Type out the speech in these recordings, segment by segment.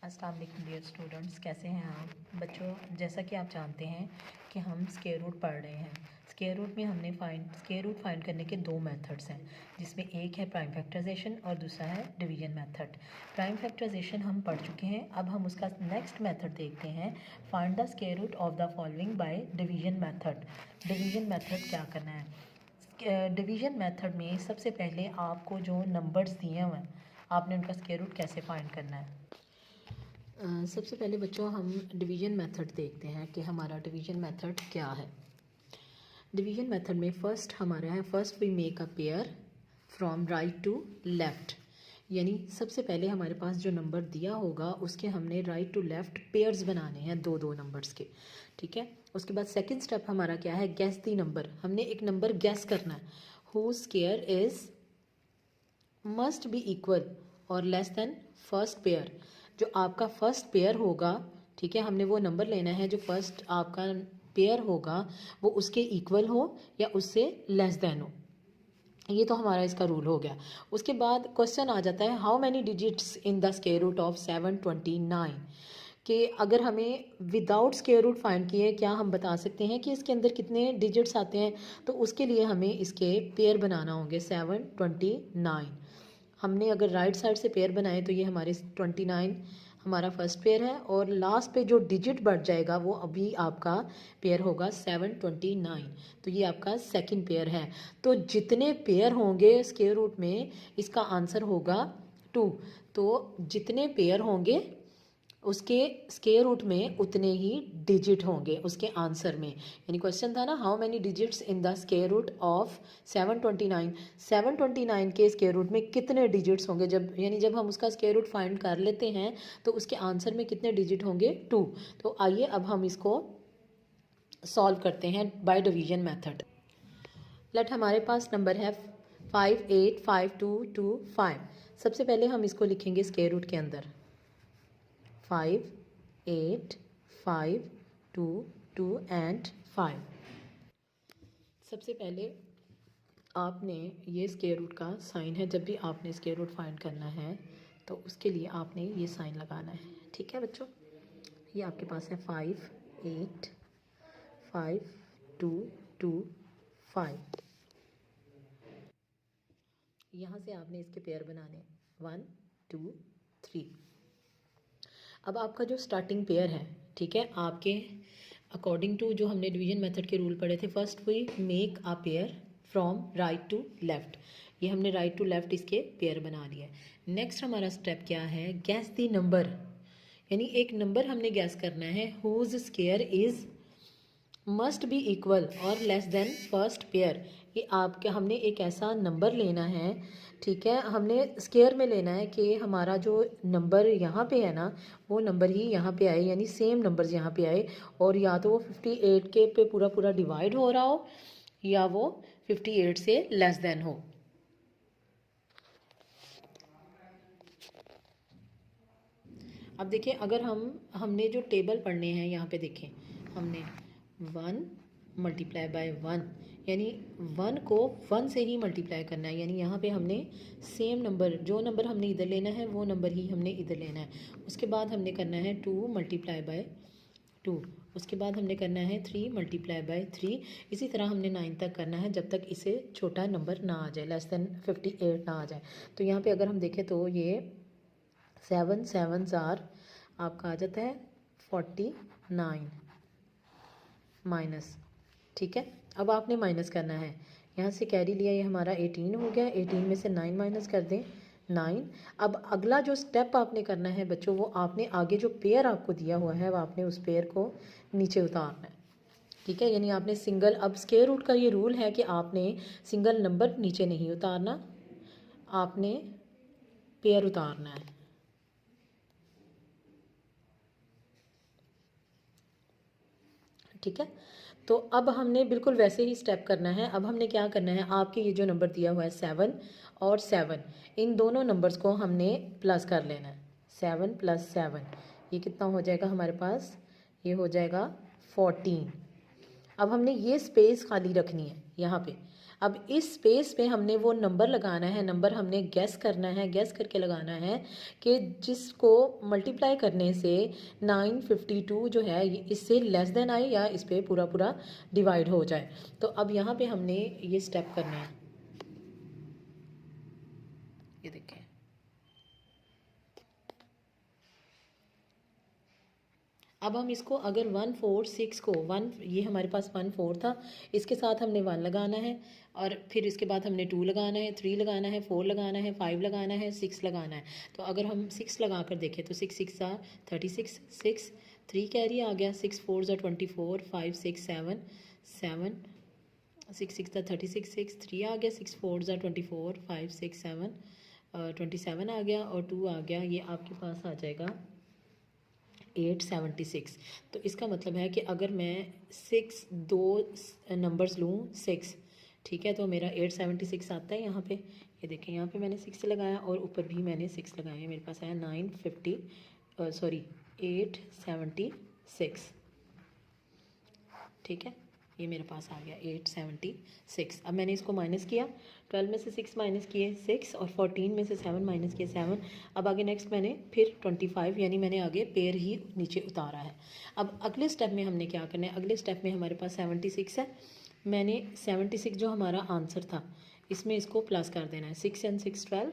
अस्सलाम वालेकुम dear students, कैसे हैं आप बच्चों। जैसा कि आप जानते हैं कि हम स्क्वायर रूट पढ़ रहे हैं। स्क्वायर रूट में हमने स्क्वायर रूट फाइंड करने के दो मेथड्स हैं, जिसमें एक है प्राइम फैक्टराइजेशन और दूसरा है डिवीजन मेथड। प्राइम फैक्टराइजेशन हम पढ़ चुके हैं, अब हम उसका नेक्स्ट मेथड देखते हैं, find the square root of the following by division method. Division method क्या करना है। डिवीजन मेथड में सबसे पहले आपको जो नंबर्स दिए हुए हैं, आपने उनका स्क्वायर रूट कैसे फाइंड करना है। सबसे पहले बच्चों हम डिवीजन मेथड देखते हैं कि हमारा डिवीजन मेथड क्या है। डिवीजन मेथड में फर्स्ट हमारा है, first we make a pair from right to left. यानी सबसे पहले हमारे पास जो नंबर दिया होगा उसके हमने राइट टू लेफ़्ट पेयर्स बनाने हैं, दो दो नंबर्स के। ठीक है, उसके बाद सेकंड स्टेप हमारा क्या है, गैस दी नंबर। हमने एक नंबर गैस करना है who square is must be equal और लेस देन फर्स्ट पेयर। जो आपका फर्स्ट पेयर होगा, ठीक है, हमने वो नंबर लेना है जो फर्स्ट आपका पेयर होगा वो उसके इक्वल हो या उससे लेस देन हो। ये तो हमारा इसका रूल हो गया। उसके बाद क्वेश्चन आ जाता है, how many digits in the square root of 729। कि अगर हमें विदाउट स्क्वायर रूट फाइंड किए क्या हम बता सकते हैं कि इसके अंदर कितने डिजिट्स आते हैं। तो उसके लिए हमें इसके पेयर बनाना होंगे 729। हमने अगर राइट साइड से पेयर बनाए तो ये हमारे 29 हमारा फर्स्ट पेयर है, और लास्ट पे जो डिजिट बढ़ जाएगा वो अभी आपका पेयर होगा 729। तो ये आपका सेकंड पेयर है। तो जितने पेयर होंगे स्क्वायर रूट में इसका आंसर होगा 2। तो जितने पेयर होंगे उसके स्क्वायर रूट में उतने ही डिजिट होंगे उसके आंसर में। यानी क्वेश्चन था ना, how many digits in the square root of 729। 729 के स्क्वायर रूट में कितने डिजिट्स होंगे, जब यानी जब हम उसका स्क्वायर रूट फाइंड कर लेते हैं तो उसके आंसर में कितने डिजिट होंगे, 2। तो आइए अब हम इसको सॉल्व करते हैं बाय डिवीजन मेथड। लेट हमारे पास नंबर है 585225। सबसे पहले हम इसको लिखेंगे स्क्वायर रूट के अंदर 5 8 5 2 2 एंड 5। सबसे पहले आपने ये स्क्वायर रूट का साइन है, जब भी आपने स्क्वायर रूट फाइंड करना है तो उसके लिए आपने ये साइन लगाना है। ठीक है बच्चों, ये आपके पास है 5 8 5 2 2 5। यहाँ से आपने इसके पेयर बनाने 1 2 3। अब आपका जो स्टार्टिंग पेयर है, ठीक है, आपके अकॉर्डिंग टू जो हमने डिवीजन मेथड के रूल पढ़े थे, first we make a pair from right to left. ये हमने राइट टू लेफ़्ट इसके पेयर बना लिया है। नेक्स्ट हमारा स्टेप क्या है, गैस द नंबर। यानी एक नंबर हमने गैस करना है whose square is must be equal और लेस देन फर्स्ट पेयर। ये आपके हमने एक ऐसा नंबर लेना है, ठीक है, हमने स्क्वायर में लेना है कि हमारा जो नंबर यहाँ पे है ना वो नंबर ही यहाँ पे आए, यानी सेम नंबर्स यहाँ पे आए, और या तो वो 58 के पे पूरा पूरा डिवाइड हो रहा हो या वो 58 से लेस देन हो। अब देखिए, अगर हमने जो टेबल पढ़ने हैं यहाँ पे देखें, हमने 1 मल्टीप्लाई बाय 1, यानी 1 को 1 से ही मल्टीप्लाई करना है। यानी यहाँ पे हमने सेम नंबर, जो नंबर हमने इधर लेना है वो नंबर ही हमने इधर लेना है। उसके बाद हमने करना है 2 मल्टीप्लाई बाय 2। उसके बाद हमने करना है 3 मल्टीप्लाई बाय 3। इसी तरह हमने 9 तक करना है, जब तक इसे छोटा नंबर ना आ जाए, लेस देन 58 ना आ जाए। तो यहाँ पे अगर हम देखें तो ये 7 7 आपका आ जाता है 49 माइनस। ठीक है, अब आपने माइनस करना है, यहाँ से कैरी लिया, ये हमारा 18 हो गया। 18 में से 9 माइनस कर दें 9। अब अगला जो स्टेप आपने करना है बच्चों, वो आपने आगे जो पेयर आपको दिया हुआ है वो आपने उस पेयर को नीचे उतारना है। ठीक है, यानी आपने सिंगल, अब स्क्वायर रूट का ये रूल है कि आपने सिंगल नंबर नीचे नहीं उतारना, आपने पेयर उतारना है। ठीक है, तो अब हमने बिल्कुल वैसे ही स्टेप करना है। अब हमने क्या करना है, आपके ये जो नंबर दिया हुआ है 7 और 7, इन दोनों नंबर्स को हमने प्लस कर लेना है। 7 + 7 ये कितना हो जाएगा हमारे पास, ये हो जाएगा 14। अब हमने ये स्पेस खाली रखनी है यहाँ पे। अब इस स्पेस पे हमने वो नंबर लगाना है, नंबर हमने गैस करना है, गैस करके लगाना है कि जिसको मल्टीप्लाई करने से 952 जो है इससे लेस देन आए या इस पे पूरा पूरा डिवाइड हो जाए। तो अब यहाँ पे हमने ये स्टेप करना है, ये देखें। अब हम इसको अगर 146 को ये हमारे पास 14 था, इसके साथ हमने 1 लगाना है और फिर इसके बाद हमने 2 लगाना है, 3 लगाना है, 4 लगाना है, 5 लगाना है, 6 लगाना है। तो अगर हम 6 लगा कर देखें तो 6 6 ज़ा 36, 6 3 कैरी आ गया, 6 4 ज़ा 24, 5 6 7 7 6 6 ज़ा 36, 6 3 आ गया, 6 4 ज़ा 24, 5 6 7 27 आ गया और 2 आ गया, ये आपके पास आ जाएगा 876। तो इसका मतलब है कि अगर मैं 6 दो नंबर्स लूँ 6, ठीक है, तो मेरा 876 आता है यहाँ पे। ये देखें यहाँ पे मैंने 6 लगाया और ऊपर भी मैंने 6 लगाया, मेरे पास आया 876, ठीक है, ये मेरे पास आ गया 876। अब मैंने इसको माइनस किया, 12 में से 6 माइनस किए 6 और 14 में से 7 माइनस किए 7। अब आगे नेक्स्ट मैंने फिर 25, यानी मैंने आगे पेयर ही नीचे उतारा है। अब अगले स्टेप में हमने क्या करना है, अगले स्टेप में हमारे पास 76 है, मैंने 76 जो हमारा आंसर था इसमें इसको प्लस कर देना है। 6 and 6 12,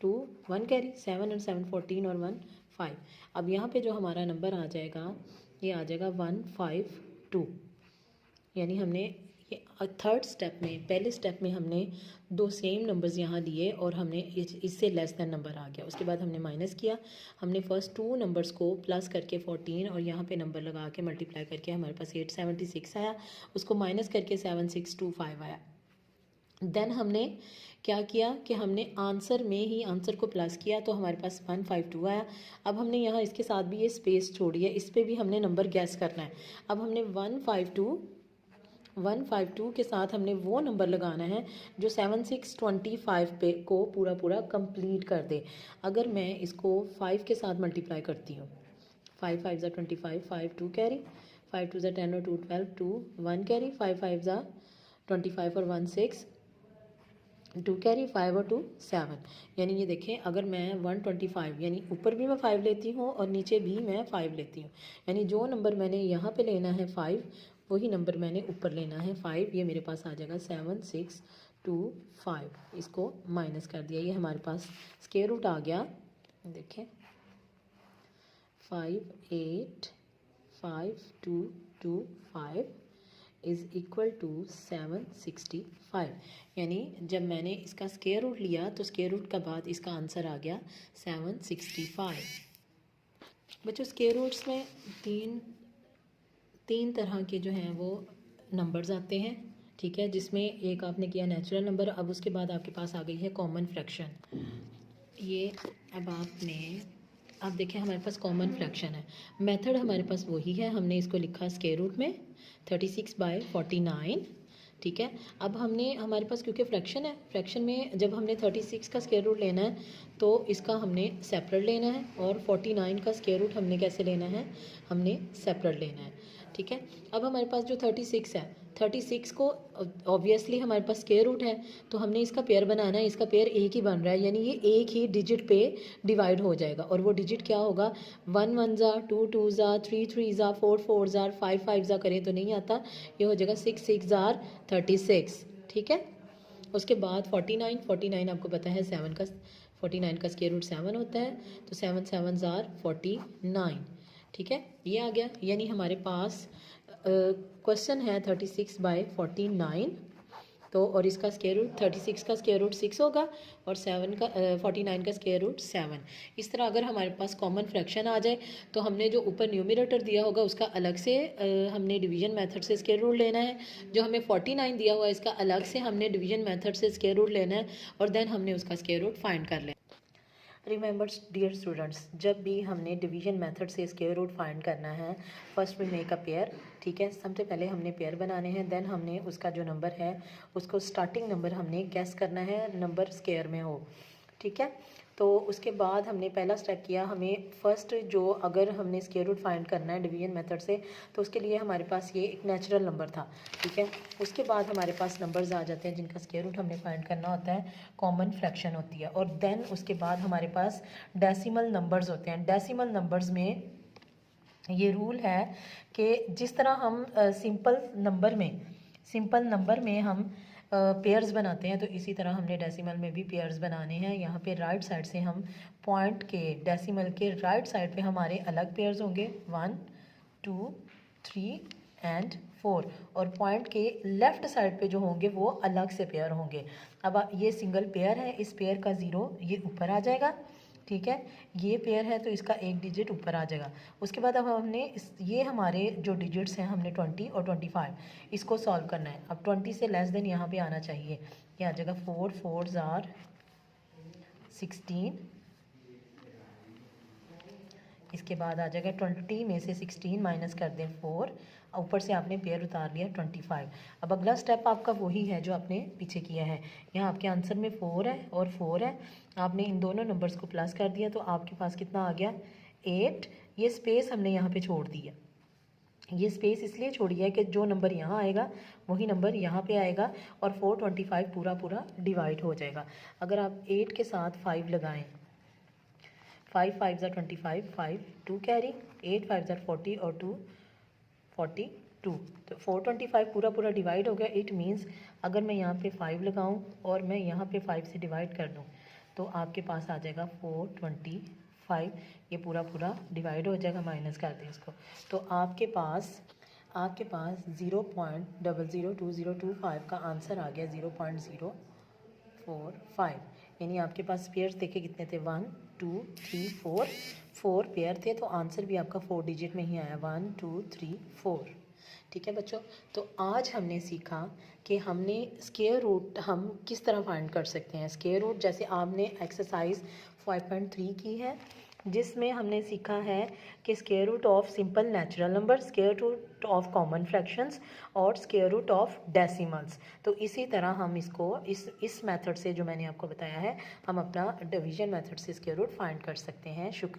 2 1 कैरी, 7 and 7 14 और 1 5। अब यहाँ पे जो हमारा नंबर आ जाएगा ये आ जाएगा 152, यानी हमने ये थर्ड स्टेप में, पहले स्टेप में हमने 2 सेम नंबर्स यहाँ दिए और हमने इससे लेस देन नंबर आ गया। उसके बाद हमने माइनस किया, हमने फर्स्ट 2 नंबर्स को प्लस करके 14 और यहाँ पे नंबर लगा के मल्टीप्लाई करके हमारे पास 876 आया, उसको माइनस करके 7625 आया। देन हमने क्या किया कि हमने आंसर में ही आंसर को प्लस किया तो हमारे पास 152 आया। अब हमने यहाँ इसके साथ भी ये स्पेस छोड़ी है, इस पर भी हमने नंबर गैस करना है। अब हमने 152 के साथ हमने वो नंबर लगाना है जो 7625 पे को पूरा पूरा कंप्लीट कर दे। अगर मैं इसको 5 के साथ मल्टीप्लाई करती हूँ, 5 5 ज़ा 25, 5 2 कैरी, 5 2 ज़ा 10 और 2 12, 2 1 कैरी, 5 5 ज़ा 25 और 1 6, 2 कैरी, 5 और 2 7। यानी ये देखें अगर मैं 125 यानी ऊपर भी मैं 5 लेती हूँ और नीचे भी मैं 5 लेती हूँ, यानी जो नंबर मैंने यहाँ पे लेना है 5 वही नंबर मैंने ऊपर लेना है 5। ये मेरे पास आ जाएगा 7625। इसको माइनस कर दिया, ये हमारे पास स्क्वायर रूट आ गया। देखें 5852225 इज़ इक्वल टू 765। यानी जब मैंने इसका स्क्वायर रूट लिया तो स्क्वायर रूट का बाद इसका आंसर आ गया 765। बच्चों स्क्वायर रूट्स में तीन तरह के जो हैं वो नंबर्स आते हैं, ठीक है, जिसमें एक आपने किया नेचुरल नंबर, अब उसके बाद आपके पास आ गई है कॉमन फ्रैक्शन। ये अब देखें हमारे पास कॉमन फ्रैक्शन है, मेथड हमारे पास वही है, हमने इसको लिखा स्क्वायर रूट में 36/49, ठीक है। अब हमारे पास क्योंकि फ्रैक्शन है, फ्रैक्शन में जब हमने 36 का स्क्वायर रूट लेना है तो इसका हमने सेपरेट लेना है और 49 का स्क्वायर रूट हमने कैसे लेना है, हमने सेपरेट लेना है, ठीक है। अब हमारे पास जो 36 है, 36 को ऑब्वियसली हमारे पास स्क्वायर रूट है तो हमने इसका पेयर बनाना है, इसका पेयर एक ही बन रहा है, यानी ये एक ही डिजिट पे डिवाइड हो जाएगा और वो डिजिट क्या होगा, 1 1 ज़ा 2 2 ज़ा 3 3 ज़ा 4 4 ज़ा 5 5 ज़ा करें तो नहीं आता, ये हो जाएगा 6 6 ज़ा 36, ठीक है। उसके बाद 49 आपको पता है 49 का स्क्वायर रूट 7 होता है, तो 7 7 ज़ा 49, ठीक है, ये आ गया। यानी हमारे पास क्वेश्चन है 36/49, तो और इसका स्क्वायर रूट 36 का स्क्वायर रूट 6 होगा और 49 का स्क्वायर रूट 7। इस तरह अगर हमारे पास कॉमन फ्रैक्शन आ जाए तो हमने जो ऊपर न्यूमरेटर दिया होगा उसका अलग से हमने डिवीजन मेथड से स्क्वायर रूट लेना है, जो हमें 49 दिया हुआ है इसका अलग से हमने डिवीजन मेथड से स्क्वायर रूट लेना है और देन हमने उसका स्क्वायर रूट फाइंड कर लेना। रिमेंबर डियर स्टूडेंट्स, जब भी हमने डिवीजन मेथड से स्क्वायर रूट फाइंड करना है, first we make a pair, ठीक है, सबसे पहले हमने पेयर बनाने हैं, देन हमने उसका जो नंबर है उसको स्टार्टिंग नंबर हमने गैस करना है, नंबर स्क्वायर में हो, ठीक है। तो उसके बाद हमने पहला स्टेप किया, हमें फ़र्स्ट जो अगर हमने स्क्वायर रूट फाइंड करना है डिवीजन मेथड से, तो उसके लिए हमारे पास ये एक नेचुरल नंबर था, ठीक है। उसके बाद हमारे पास नंबर्स आ जाते हैं जिनका स्क्वायर रूट हमने फाइंड करना होता है, कॉमन फ्रैक्शन होती है, और देन उसके बाद हमारे पास डेसिमल नंबर्स होते हैं। डेसिमल नंबर्स में ये रूल है कि जिस तरह हम सिंपल नंबर में हम पेयर्स बनाते हैं, तो इसी तरह हमने डेसिमल में भी पेयर्स बनाने हैं। यहाँ पे राइट साइड से हम पॉइंट के डेसिमल के राइट साइड पे हमारे अलग पेयर्स होंगे 1 2 3 एंड 4, और पॉइंट के लेफ़्ट साइड पे जो होंगे वो अलग से पेयर होंगे। अब ये सिंगल पेयर है, इस पेयर का ज़ीरो ये ऊपर आ जाएगा, ठीक है। ये पेयर है तो इसका एक डिजिट ऊपर आ जाएगा। उसके बाद अब हमने ये हमारे जो डिजिट्स हैं हमने 20 और 25 इसको सॉल्व करना है। अब 20 से लेस देन यहाँ पे आना चाहिए, ये आ जाएगा 4 4 आर 16, इसके बाद आ जाएगा 20 में से 16 माइनस कर दें 4, ऊपर से आपने पेयर उतार लिया 25। अब अगला स्टेप आपका वही है जो आपने पीछे किया है। यहाँ आपके आंसर में 4 है और 4 है, आपने इन दोनों नंबर्स को प्लस कर दिया तो आपके पास कितना आ गया 8। ये स्पेस हमने यहाँ पे छोड़ दी है, ये स्पेस इसलिए छोड़ी है कि जो नंबर यहाँ आएगा वही नंबर यहाँ पे आएगा और 425 पूरा पूरा डिवाइड हो जाएगा। अगर आप 8 के साथ 5 लगाएं, 5 5 ज़ा 25, 5 2 कैरी, 8 5 ज़ा 40 और 2 42, तो 425 पूरा पूरा डिवाइड हो गया। इट मीन्स अगर मैं यहाँ पे 5 लगाऊं और मैं यहाँ पे 5 से डिवाइड कर दूं तो आपके पास आ जाएगा 425, ये पूरा पूरा डिवाइड हो जाएगा, माइनस कर दें इसको, तो आपके पास 0.002025 का आंसर आ गया 0.045। यानी आपके पास पेयर्स देखे कितने थे 1 2 3 4 पेयर थे, तो आंसर भी आपका 4 डिजिट में ही आया 1 2 3 4। ठीक है बच्चों, तो आज हमने सीखा कि हमने स्क्वायर रूट हम किस तरह फाइंड कर सकते हैं। स्क्वायर रूट जैसे आपने एक्सरसाइज 5.3 की है जिसमें हमने सीखा है कि square root of simple natural number, square root of common fractions और स्क्वायर रूट ऑफ डेसिमल्स। तो इसी तरह हम इसको इस मेथड से जो मैंने आपको बताया है हम अपना डिवीजन मेथड से स्क्वायर रूट फाइंड कर सकते हैं। शुक्रिया।